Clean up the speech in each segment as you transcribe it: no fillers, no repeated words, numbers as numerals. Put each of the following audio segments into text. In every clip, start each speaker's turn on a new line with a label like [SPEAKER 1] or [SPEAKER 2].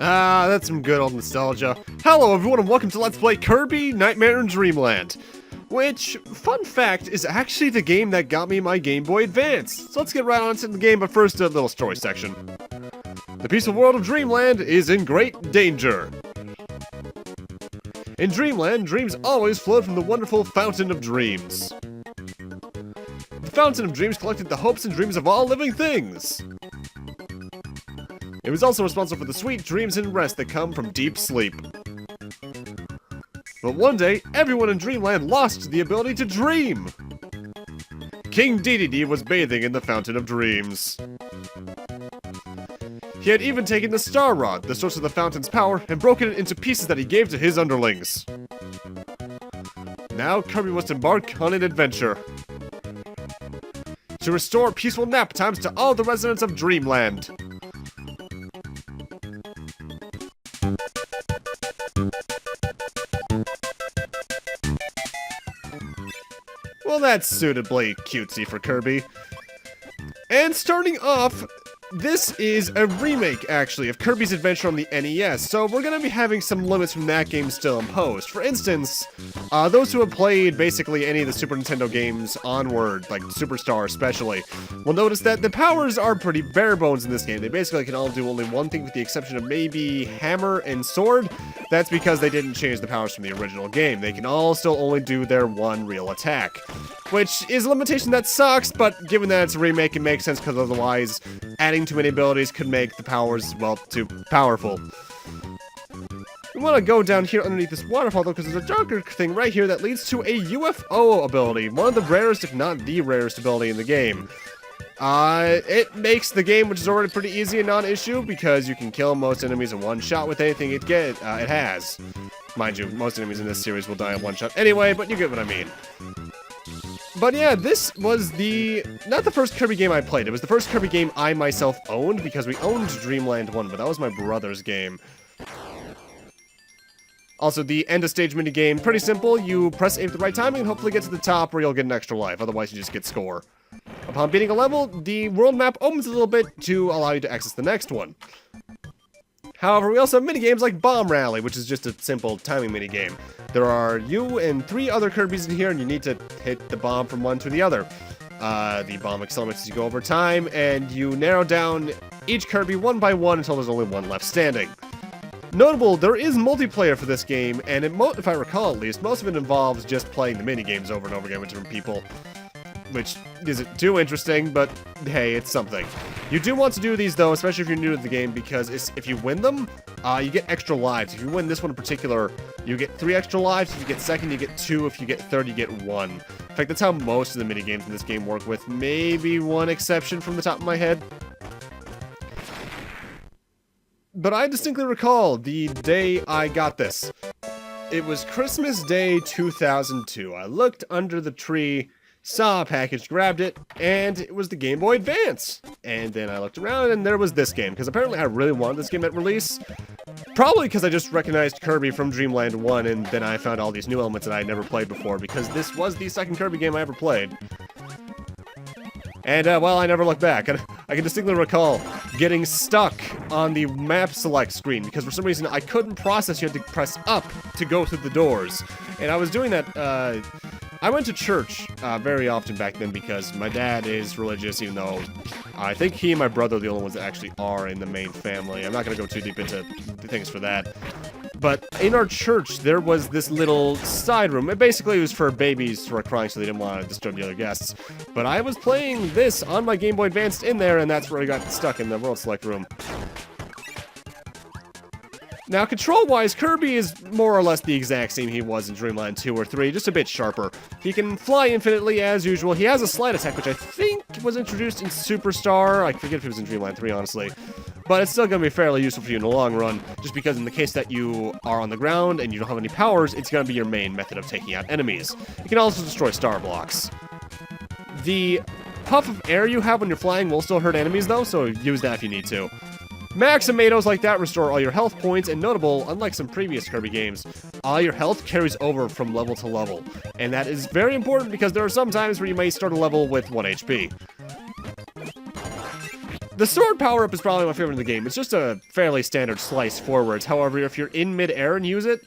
[SPEAKER 1] Ah, that's some good old nostalgia. Hello everyone and welcome to Let's Play Kirby Nightmare in Dreamland. Which, fun fact, is actually the game that got me my Game Boy Advance. So let's get right on to the game, but first a little story section. The peaceful world of Dreamland is in great danger. In Dreamland, dreams always flowed from the wonderful Fountain of Dreams. The Fountain of Dreams collected the hopes and dreams of all living things. It was also responsible for the sweet dreams and rest that come from deep sleep. But one day, everyone in Dreamland lost the ability to dream! King Dedede was bathing in the Fountain of Dreams. He had even taken the Star Rod, the source of the fountain's power, and broken it into pieces that he gave to his underlings. Now Kirby must embark on an adventure to restore peaceful nap times to all the residents of Dreamland. Well, that's suitably cutesy for Kirby. And starting off, this is a remake, actually, of Kirby's Adventure on the NES, so we're going to be having some limits from that game still imposed. For instance, those who have played basically any of the Super Nintendo games onward, like Superstar especially, will notice that the powers are pretty bare bones in this game. They basically can all do only one thing with the exception of maybe hammer and sword. That's because they didn't change the powers from the original game. They can all still only do their one real attack. Which is a limitation that sucks, but given that it's a remake, it makes sense because otherwise adding too many abilities could make the powers, well, too powerful. We want to go down here underneath this waterfall, though, because there's a darker thing right here that leads to a UFO ability. One of the rarest, if not the rarest ability in the game. It makes the game, which is already pretty easy, a non-issue, because you can kill most enemies in one shot with anything it has. Mind you, most enemies in this series will die in one shot anyway, but you get what I mean. But yeah, this was not the first Kirby game I played. It was the first Kirby game I myself owned, because we owned Dreamland 1, but that was my brother's game. Also, the end-of-stage minigame, pretty simple. You press A at the right timing and hopefully get to the top where you'll get an extra life. Otherwise, you just get score. Upon beating a level, the world map opens a little bit to allow you to access the next one. However, we also have minigames like Bomb Rally, which is just a simple timing minigame. There are you and 3 other Kirbys in here, and you need to hit the bomb from one to the other. The bomb accelerates as you go over time, and you narrow down each Kirby one by one until there's only one left standing. Notable, there is multiplayer for this game, and if I recall at least, most of it involves just playing the minigames over and over again with different people. Which isn't too interesting, but hey, it's something. You do want to do these, though, especially if you're new to the game, because if you win them, you get extra lives. If you win this one in particular, you get 3 extra lives. If you get second, you get 2. If you get third, you get 1. In fact, that's how most of the minigames in this game work, with maybe one exception from the top of my head. But I distinctly recall the day I got this. It was Christmas Day 2002. I looked under the tree, saw a package, grabbed it, and it was the Game Boy Advance. And then I looked around, and there was this game, because apparently I really wanted this game at release. Probably because I just recognized Kirby from Dreamland 1, and then I found all these new elements that I had never played before, because this was the second Kirby game I ever played. And, well, I never looked back. I can distinctly recall getting stuck on the map select screen, because for some reason I couldn't process you had to press up to go through the doors. And I was doing that, I went to church very often back then because my dad is religious, even though I think he and my brother are the only ones that actually are in the main family. I'm not going to go too deep into things for that. But in our church, there was this little side room. Basically, it was for babies who were crying, so they didn't want to disturb the other guests. But I was playing this on my Game Boy Advance in there, and that's where I got stuck in the World Select room. Now, control-wise, Kirby is more or less the exact same he was in Dreamland 2 or 3, just a bit sharper. He can fly infinitely, as usual. He has a slide attack, which I think was introduced in Superstar. I forget if it was in Dreamland 3, honestly. But it's still going to be fairly useful for you in the long run, just because in the case that you are on the ground and you don't have any powers, it's going to be your main method of taking out enemies. You can also destroy star blocks. The puff of air you have when you're flying will still hurt enemies, though, so use that if you need to. Max tomatoes like that restore all your health points, and notable, unlike some previous Kirby games, all your health carries over from level to level. And that is very important because there are some times where you may start a level with 1 HP. The sword power-up is probably my favorite in the game. It's just a fairly standard slice forwards. However, if you're in mid-air and use it,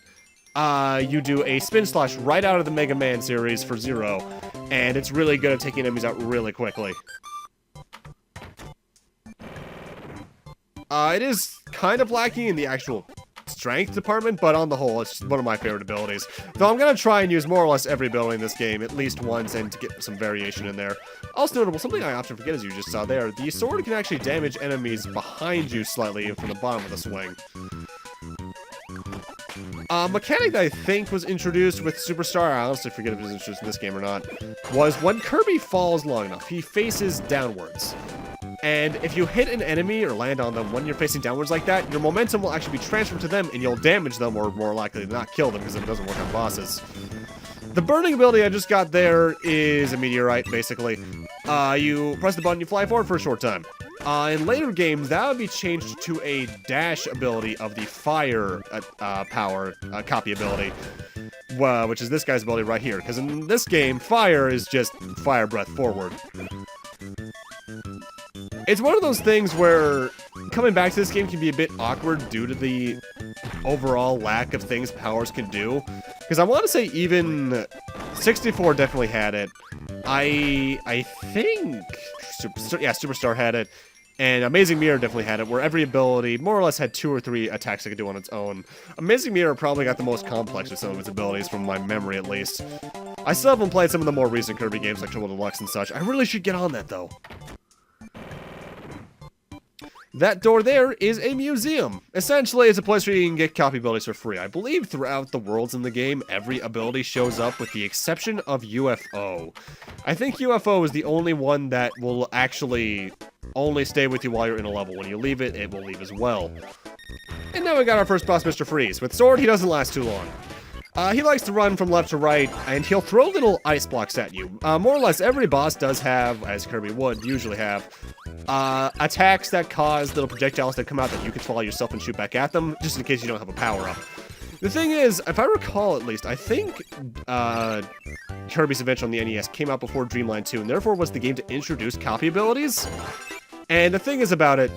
[SPEAKER 1] you do a spin slash right out of the Mega Man series for 0, and it's really good at taking enemies out really quickly. It is kind of lacking in the actual strength department, but on the whole, it's one of my favorite abilities. Though I'm going to try and use more or less every ability in this game at least once and to get some variation in there. Also notable, something I often forget as you just saw there, the sword can actually damage enemies behind you slightly from the bottom of the swing. A mechanic that I think was introduced with Superstar, I honestly forget if it was introduced in this game or not, was when Kirby falls long enough, he faces downwards. And if you hit an enemy or land on them when you're facing downwards like that, your momentum will actually be transferred to them and you'll damage them or more likely to not kill them because it doesn't work on bosses. The burning ability I just got there is a meteorite, basically. You press the button, you fly forward for a short time. In later games, that would be changed to a dash ability of the fire power copy ability, which is this guy's ability right here. Because in this game, fire is just fire breath forward. It's one of those things where coming back to this game can be a bit awkward due to the overall lack of things powers can do. Because I want to say even 64 definitely had it. I think Superstar had it. And Amazing Mirror definitely had it, where every ability more or less had 2 or 3 attacks it could do on its own. Amazing Mirror probably got the most complex with some of its abilities, from my memory at least. I still haven't played some of the more recent Kirby games like Triple Deluxe and such. I really should get on that, though. That door there is a museum. Essentially, it's a place where you can get copy abilities for free. I believe throughout the worlds in the game, every ability shows up with the exception of UFO. I think UFO is the only one that will actually only stay with you while you're in a level. When you leave it, it will leave as well. And now we got our first boss, Mr. Freeze. With Sword, he doesn't last too long. He likes to run from left to right, and he'll throw little ice blocks at you. More or less, every boss does have, as Kirby would usually have, attacks that cause little projectiles that come out that you can follow yourself and shoot back at them, just in case you don't have a power-up. The thing is, if I recall at least, I think Kirby's Adventure on the NES came out before Dreamland 2, and therefore was the game to introduce copy abilities. And the thing is about it,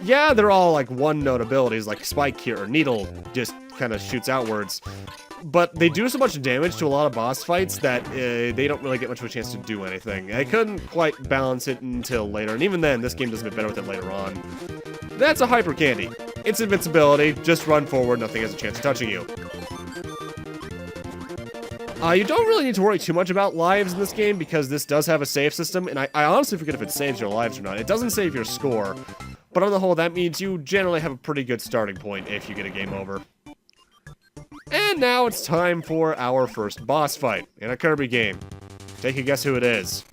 [SPEAKER 1] yeah, they're all like one-note abilities, like Spike here, or Needle just kind of shoots outwards. But they do so much damage to a lot of boss fights that they don't really get much of a chance to do anything. I couldn't quite balance it until later, and even then, this game does a bit better with it later on. That's a Hyper Candy. It's invincibility, just run forward, nothing has a chance of touching you. You don't really need to worry too much about lives in this game, because this does have a save system, and I honestly forget if it saves your lives or not. It doesn't save your score, but on the whole, that means you generally have a pretty good starting point if you get a game over. And now it's time for our first boss fight in a Kirby game. Take a guess who it is.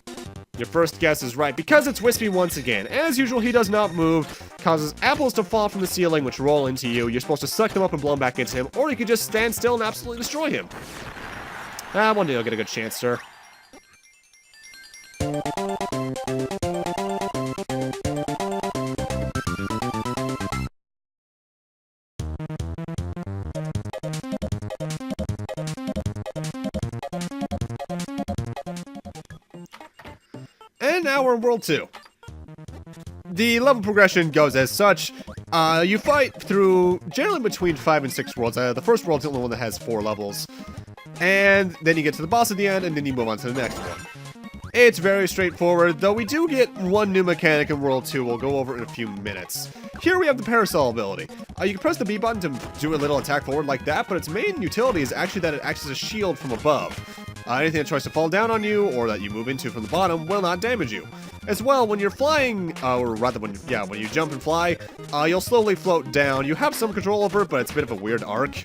[SPEAKER 1] Your first guess is right, because it's Whispy once again. As usual, he does not move, causes apples to fall from the ceiling, which roll into you. You're supposed to suck them up and blow them back into him, or you could just stand still and absolutely destroy him. One day you'll get a good chance, sir. And now we're in World 2. The level progression goes as such. You fight through generally between 5 and 6 worlds. The first world's the only one that has 4 levels. And then you get to the boss at the end, and then you move on to the next one. It's very straightforward, though we do get one new mechanic in World 2 we'll go over in a few minutes. Here we have the Parasol ability. You can press the B button to do a little attack forward like that, but its main utility is actually that it acts as a shield from above. Anything that tries to fall down on you, or that you move into from the bottom, will not damage you. As well, when you're flying, or rather when you jump and fly, you'll slowly float down. You have some control over it, but it's a bit of a weird arc.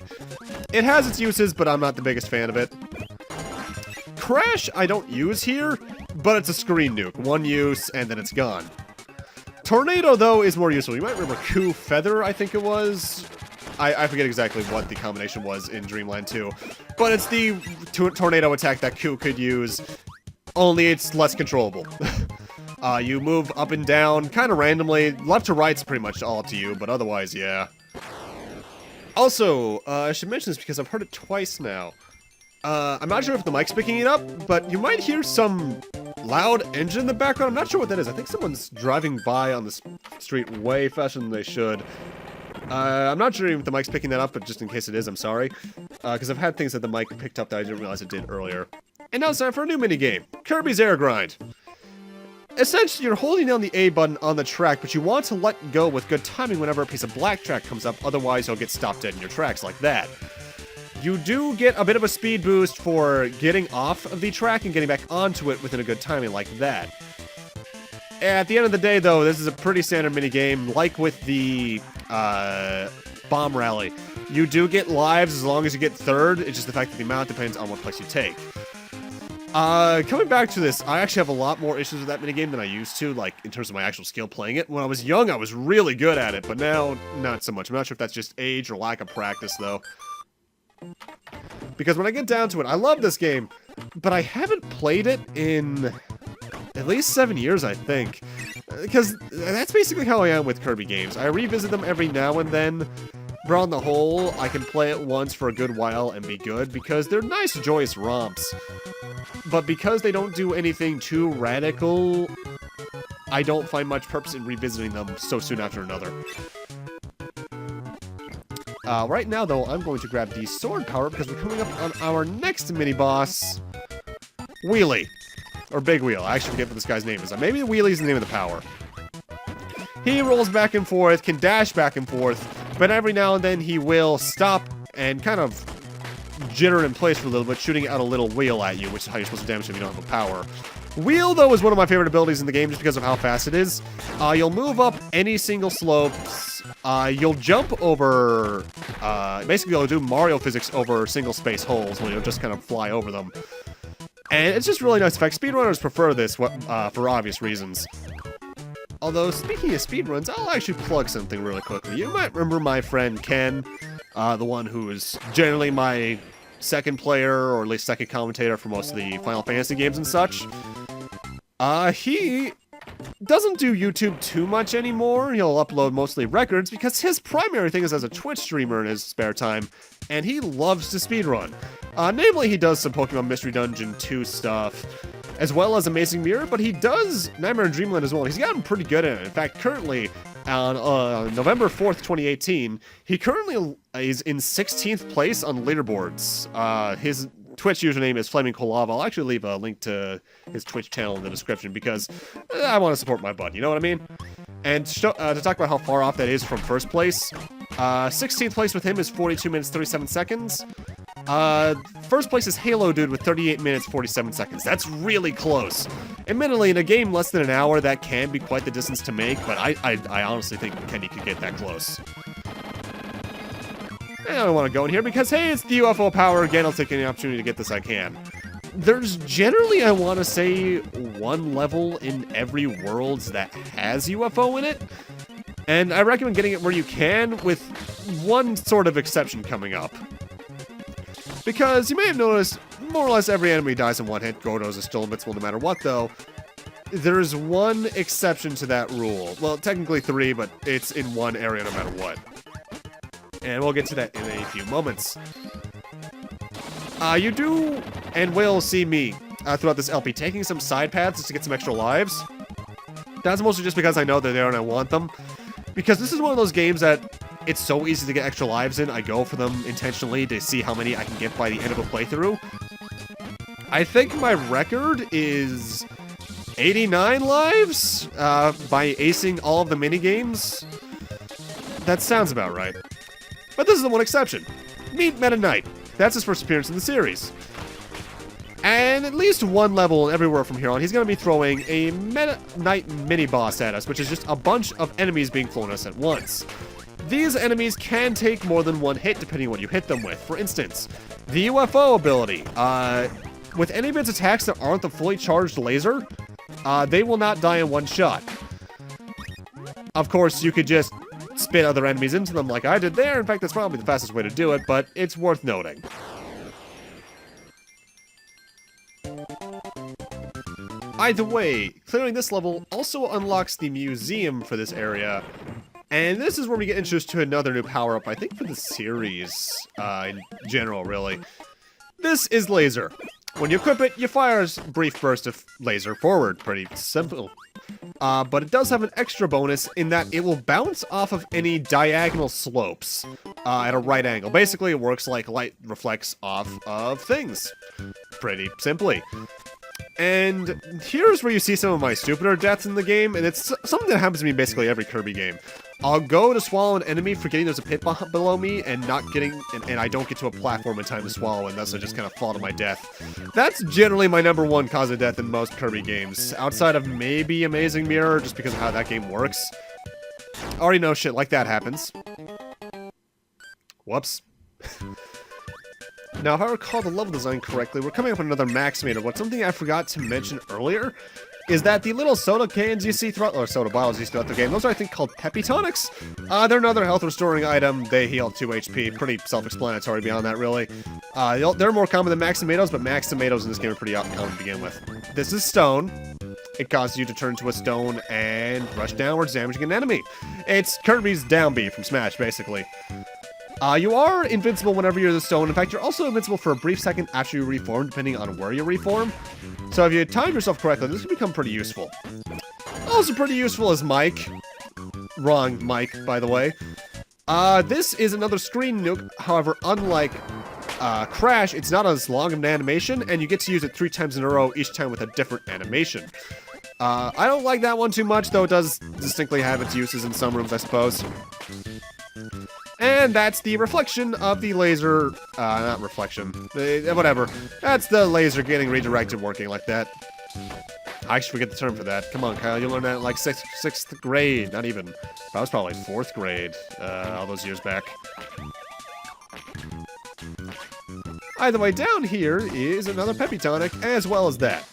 [SPEAKER 1] It has its uses, but I'm not the biggest fan of it. Crash I don't use here, but it's a screen nuke. One use, and then it's gone. Tornado, though, is more useful. You might remember Coup Feather, I think it was. I forget exactly what the combination was in Dreamland 2. But it's the tornado attack that Coup could use, only it's less controllable. You move up and down, kind of randomly. Left to right's pretty much all up to you, but otherwise, yeah. Also, I should mention this because I've heard it twice now. I'm not sure if the mic's picking it up, but you might hear some loud engine in the background. I'm not sure what that is. I think someone's driving by on the street way faster than they should. I'm not sure if the mic's picking that up, but just in case it is, I'm sorry. Because I've had things that the mic picked up that I didn't realize it did earlier. And now it's time for a new minigame, Kirby's Air Grind. Essentially, you're holding down the A button on the track, but you want to let go with good timing whenever a piece of black track comes up, otherwise you'll get stopped dead in your tracks like that. You do get a bit of a speed boost for getting off of the track and getting back onto it within a good timing like that. At the end of the day, though, this is a pretty standard minigame, like with the bomb rally. You do get lives as long as you get third, it's just the fact that the amount depends on what place you take. Coming back to this, I actually have a lot more issues with that minigame than I used to, like, in terms of my actual skill playing it. When I was young, I was really good at it, but now, not so much. I'm not sure if that's just age or lack of practice, though. Because when I get down to it, I love this game, but I haven't played it in at least 7 years, I think. Because that's basically how I am with Kirby games. I revisit them every now and then, but on the whole, I can play it once for a good while and be good, because they're nice, joyous romps. But because they don't do anything too radical, I don't find much purpose in revisiting them so soon after another. Right now, though, I'm going to grab the sword power because we're coming up on our next mini-boss, Wheelie. Or Big Wheel. I actually forget what this guy's name is. Maybe Wheelie's the name of the power. He rolls back and forth, can dash back and forth, but every now and then he will stop and kind of jitter in place for a little bit, shooting out a little wheel at you, which is how you're supposed to damage him if you don't have a power. Wheel, though, is one of my favorite abilities in the game just because of how fast it is. You'll move up any single slopes. You'll jump over... basically, you'll do Mario physics over single-space holes where you'll just kind of fly over them. And it's just really nice. In fact, speedrunners prefer this for obvious reasons. Although, speaking of speedruns, I'll actually plug something really quickly. You might remember my friend Ken, the one who is generally my second player, or at least second commentator for most of the Final Fantasy games and such. He doesn't do YouTube too much anymore. He'll upload mostly records because his primary thing is as a Twitch streamer in his spare time, and he loves to speedrun. Namely, he does some Pokemon Mystery Dungeon 2 stuff, as well as Amazing Mirror, but he does Nightmare and Dreamland as well. He's gotten pretty good at it. In fact, currently, on November 4th, 2018, he currently is in 16th place on leaderboards. His Twitch username is Flaming Colava. I'll actually leave a link to his Twitch channel in the description because I want to support my bud, you know what I mean? And to talk about how far off that is from first place, 16th place with him is 42 minutes 37 seconds. First place is Halo Dude with 38 minutes 47 seconds. That's really close. Admittedly, in a game less than an hour, that can be quite the distance to make, but I honestly think Kenny could get that close. I don't want to go in here because, hey, it's the UFO power. Again, I'll take any opportunity to get this I can. There's generally, I want to say, one level in every world that has UFO in it. And I recommend getting it where you can, with one sort of exception coming up. Because you may have noticed, more or less every enemy dies in one hit. Gordos are still invincible no matter what, though. There's one exception to that rule. Well, technically three, but it's in one area no matter what. And we'll get to that in a few moments. You do and will see me throughout this LP taking some side paths just to get some extra lives. That's mostly just because I know they're there and I want them. Because this is one of those games that it's so easy to get extra lives in, I go for them intentionally to see how many I can get by the end of a playthrough. I think my record is 89 lives by acing all of the minigames. That sounds about right. But this is the one exception. Meet Meta Knight. That's his first appearance in the series. And at least one level everywhere from here on, he's going to be throwing a Meta Knight mini-boss at us, which is just a bunch of enemies being thrown at us at once. These enemies can take more than one hit depending on what you hit them with. For instance, the UFO ability. With any of its attacks that aren't the fully charged laser, they will not die in one shot. Of course, you could just spit other enemies into them like I did there. In fact, that's probably the fastest way to do it, but it's worth noting. Either way, clearing this level also unlocks the museum for this area. And this is where we get introduced to another new power-up, I think for the series, in general, really. This is Laser. When you equip it, you fire a brief burst of laser forward. Pretty simple. But it does have an extra bonus in that it will bounce off of any diagonal slopes at a right angle. Basically, it works like light reflects off of things. Pretty simply. And here's where you see some of my stupider deaths in the game, and it's something that happens to me in basically every Kirby game. I'll go to swallow an enemy forgetting there's a pit below me and not getting, and I don't get to a platform in time to swallow, and thus I just kind of fall to my death. That's generally my #1 cause of death in most Kirby games, outside of maybe Amazing Mirror, just because of how that game works. I already know shit like that happens. Whoops. Now, if I recall the level design correctly, we're coming up with another Maximator, but something I forgot to mention earlier is that the little soda cans you see throughout, or soda bottles you see throughout the game, those are, I think, called Peppy Tonics. They're another health restoring item. They heal 2 HP. Pretty self-explanatory beyond that, really. They're more common than Max Tomatoes, but Max Tomatoes in this game are pretty common to begin with. This is stone. It causes you to turn to a stone and rush downwards, damaging an enemy. It's Kirby's down B from Smash, basically. You are invincible whenever you're the stone. In fact, you're also invincible for a brief second after you reform, depending on where you reform. So if you time yourself correctly, this can become pretty useful. Also pretty useful is Mike. Wrong Mike, by the way. This is another screen nuke. However, unlike Crash, it's not as long of an animation, and you get to use it 3 times in a row, each time with a different animation. I don't like that one too much, though it does distinctly have its uses in some rooms, I suppose. And that's the reflection of the laser, not reflection, whatever. That's the laser getting redirected working like that. I actually forget the term for that. Come on, Kyle, you learned that in like 6th grade, not even. That was probably 4th grade, all those years back. Either way, down here is another Peppy Tonic, as well as that.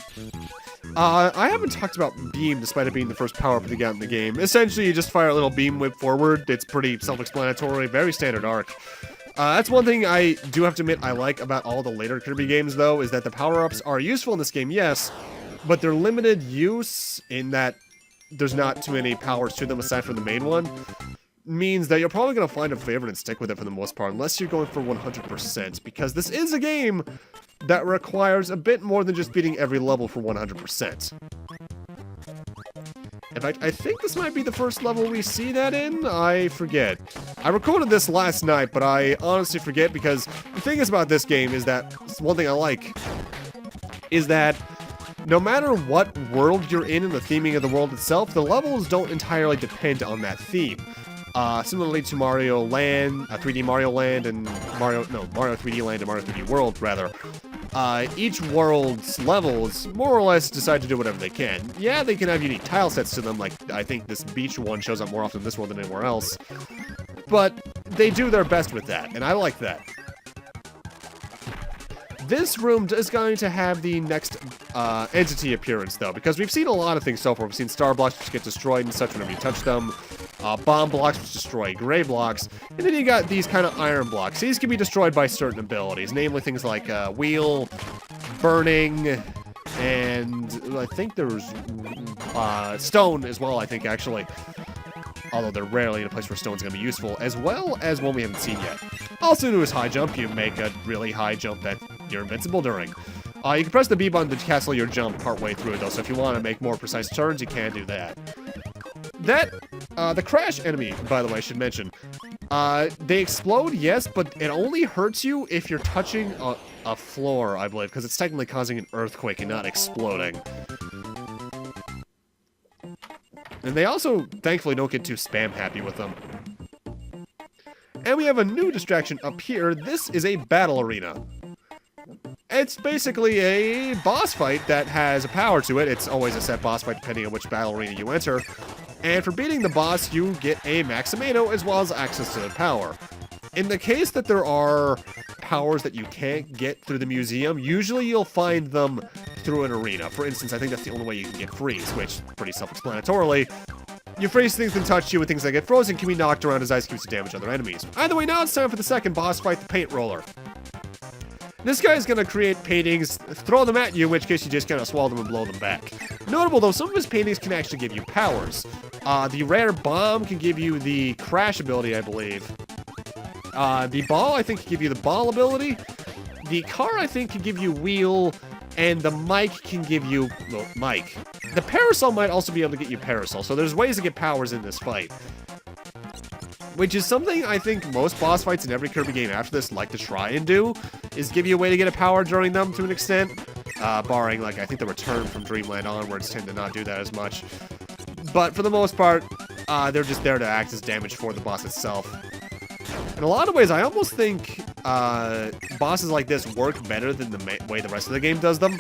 [SPEAKER 1] I haven't talked about beam, despite it being the first power-up you got in the game. Essentially, you just fire a little beam whip forward. It's pretty self-explanatory, very standard arc. That's one thing I do have to admit I like about all the later Kirby games, though, is that the power-ups are useful in this game, yes, but they're limited use in that there's not too many powers to them aside from the main one. Means that you're probably going to find a favorite and stick with it for the most part, unless you're going for 100%, because this is a game that requires a bit more than just beating every level for 100%. In fact, I think this might be the first level we see that in. I forget. I recorded this last night, but I honestly forget, because the thing is about this game is that, one thing I like, is that no matter what world you're in the theming of the world itself, the levels don't entirely depend on that theme. Similarly to Mario Land, 3D Mario Land, and Mario 3D Land and Mario 3D World, rather. Each world's levels more or less decide to do whatever they can. Yeah, they can have unique tile sets to them, like I think this beach one shows up more often in this world than anywhere else. But they do their best with that, and I like that. This room is going to have the next entity appearance, though, because we've seen a lot of things so far. We've seen star blocks which get destroyed and such whenever you touch them, bomb blocks which destroy gray blocks, and then you got these kind of iron blocks. These can be destroyed by certain abilities, namely things like wheel, burning, and I think there's stone as well, I think, actually. Although they're rarely in a place where stone's going to be useful, as well as one we haven't seen yet. Also to his high jump, you make a really high jump that you're invincible during. You can press the B button to cancel your jump partway through, though, so if you want to make more precise turns, you can do that. The Crash enemy, by the way, I should mention. They explode, yes, but it only hurts you if you're touching a floor, I believe, because it's technically causing an earthquake and not exploding. And they also, thankfully, don't get too spam happy with them. And we have a new distraction up here. This is a battle arena. It's basically a boss fight that has a power to it. It's always a set boss fight depending on which battle arena you enter. And for beating the boss, you get a Maximano as well as access to the power. In the case that there are powers that you can't get through the museum, usually you'll find them through an arena. For instance, I think that's the only way you can get freeze, which, pretty self-explanatorily, you freeze things that touch you, and things that get frozen can be knocked around as ice cubes to damage other enemies. Either way, now it's time for the second boss fight, the Paint Roller. This guy's gonna create paintings, throw them at you, in which case you just kind of swallow them and blow them back. Notable though, some of his paintings can actually give you powers. The rare bomb can give you the crash ability, I believe. The ball, I think, can give you the ball ability. The car, I think, can give you wheel, and the mic can give you... well, mic. The parasol might also be able to get you parasol, so there's ways to get powers in this fight. Which is something I think most boss fights in every Kirby game after this like to try and do, is give you a way to get a power during them to an extent. Barring, like, I think the Return from Dreamland onwards tend to not do that as much. But for the most part, they're just there to act as damage for the boss itself. In a lot of ways, I almost think bosses like this work better than the way the rest of the game does them.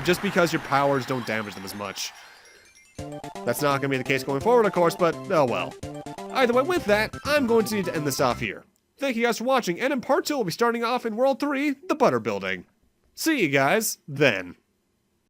[SPEAKER 1] Just because your powers don't damage them as much. That's not going to be the case going forward, of course, but oh well. Either way, with that, I'm going to need to end this off here. Thank you guys for watching, and in part 2, we'll be starting off in World 3, the Butter Building. See you guys then.